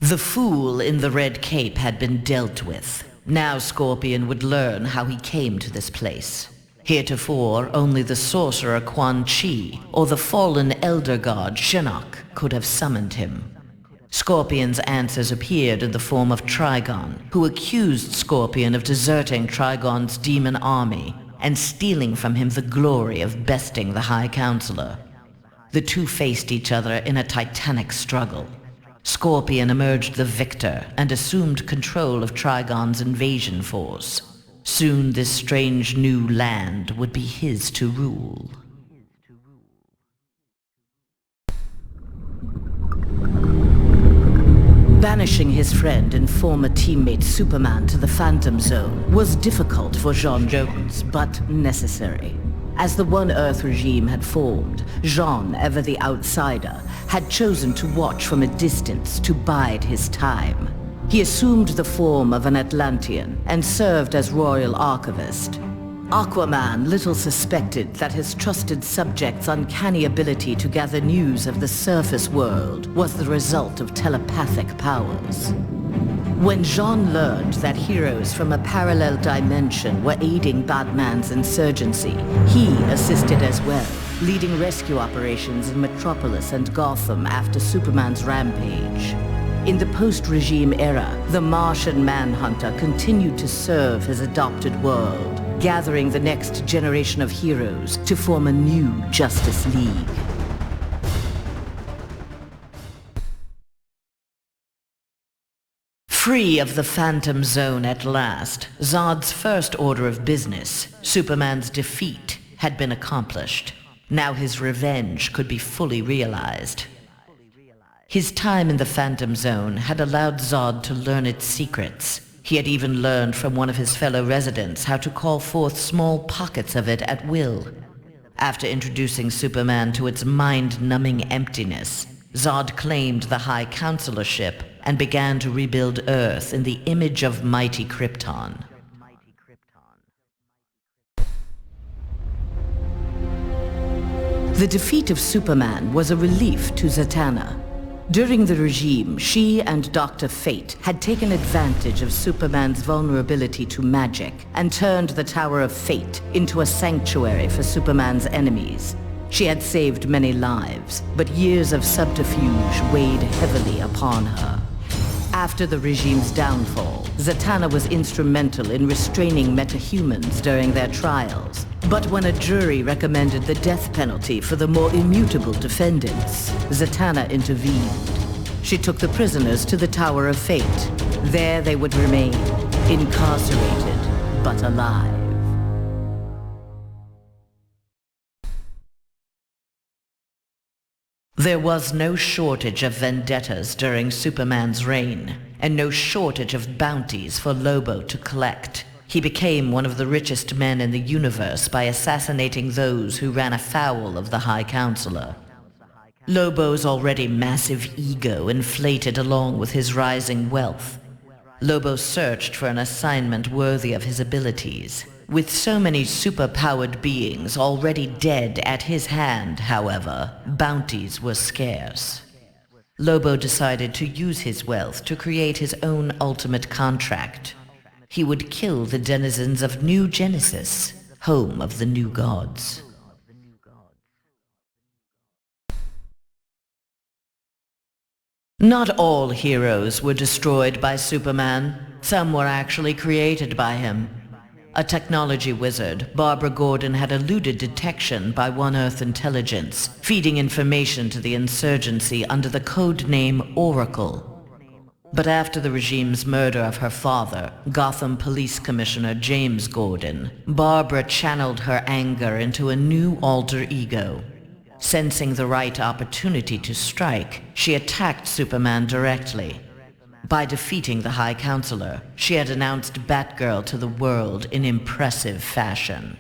The fool in the red cape had been dealt with. Now Scorpion would learn how he came to this place. Heretofore, only the sorcerer Quan Chi or the fallen elder god Shinnok could have summoned him. Scorpion's answers appeared in the form of Trigon, who accused Scorpion of deserting Trigon's demon army and stealing from him the glory of besting the High Counselor. The two faced each other in a titanic struggle. Scorpion emerged the victor and assumed control of Trigon's invasion force. Soon this strange new land would be his to rule. Banishing his friend and former teammate Superman to the Phantom Zone was difficult for Jean Jones, but necessary. As the One Earth regime had formed, Jean, ever the outsider, had chosen to watch from a distance to bide his time. He assumed the form of an Atlantean and served as royal archivist. Aquaman little suspected that his trusted subject's uncanny ability to gather news of the surface world was the result of telepathic powers. When Jean learned that heroes from a parallel dimension were aiding Batman's insurgency, he assisted as well, leading rescue operations in Metropolis and Gotham after Superman's rampage. In the post-regime era, the Martian manhunter continued to serve his adopted world, gathering the next generation of heroes to form a new Justice League. Free of the Phantom Zone at last, Zod's first order of business, Superman's defeat, had been accomplished. Now his revenge could be fully realized. His time in the Phantom Zone had allowed Zod to learn its secrets. He had even learned from one of his fellow residents how to call forth small pockets of it at will. After introducing Superman to its mind-numbing emptiness, Zod claimed the High Counselorship and began to rebuild Earth in the image of mighty Krypton. The defeat of Superman was a relief to Zatanna. During the regime, she and Dr. Fate had taken advantage of Superman's vulnerability to magic and turned the Tower of Fate into a sanctuary for Superman's enemies. She had saved many lives, but years of subterfuge weighed heavily upon her. After the regime's downfall, Zatanna was instrumental in restraining metahumans during their trials. But when a jury recommended the death penalty for the more immutable defendants, Zatanna intervened. She took the prisoners to the Tower of Fate. There they would remain, incarcerated, but alive. There was no shortage of vendettas during Superman's reign, and no shortage of bounties for Lobo to collect. He became one of the richest men in the universe by assassinating those who ran afoul of the High Counselor. Lobo's already massive ego inflated along with his rising wealth. Lobo searched for an assignment worthy of his abilities. With so many super-powered beings already dead at his hand, however, bounties were scarce. Lobo decided to use his wealth to create his own ultimate contract. He would kill the denizens of New Genesis, home of the new gods. Not all heroes were destroyed by Superman. Some were actually created by him. A technology wizard, Barbara Gordon had eluded detection by One Earth intelligence, feeding information to the insurgency under the code name Oracle. But after the regime's murder of her father, Gotham Police Commissioner James Gordon, Barbara channeled her anger into a new alter ego. Sensing the right opportunity to strike, she attacked Superman directly. By defeating the High Counselor, she had announced Batgirl to the world in impressive fashion.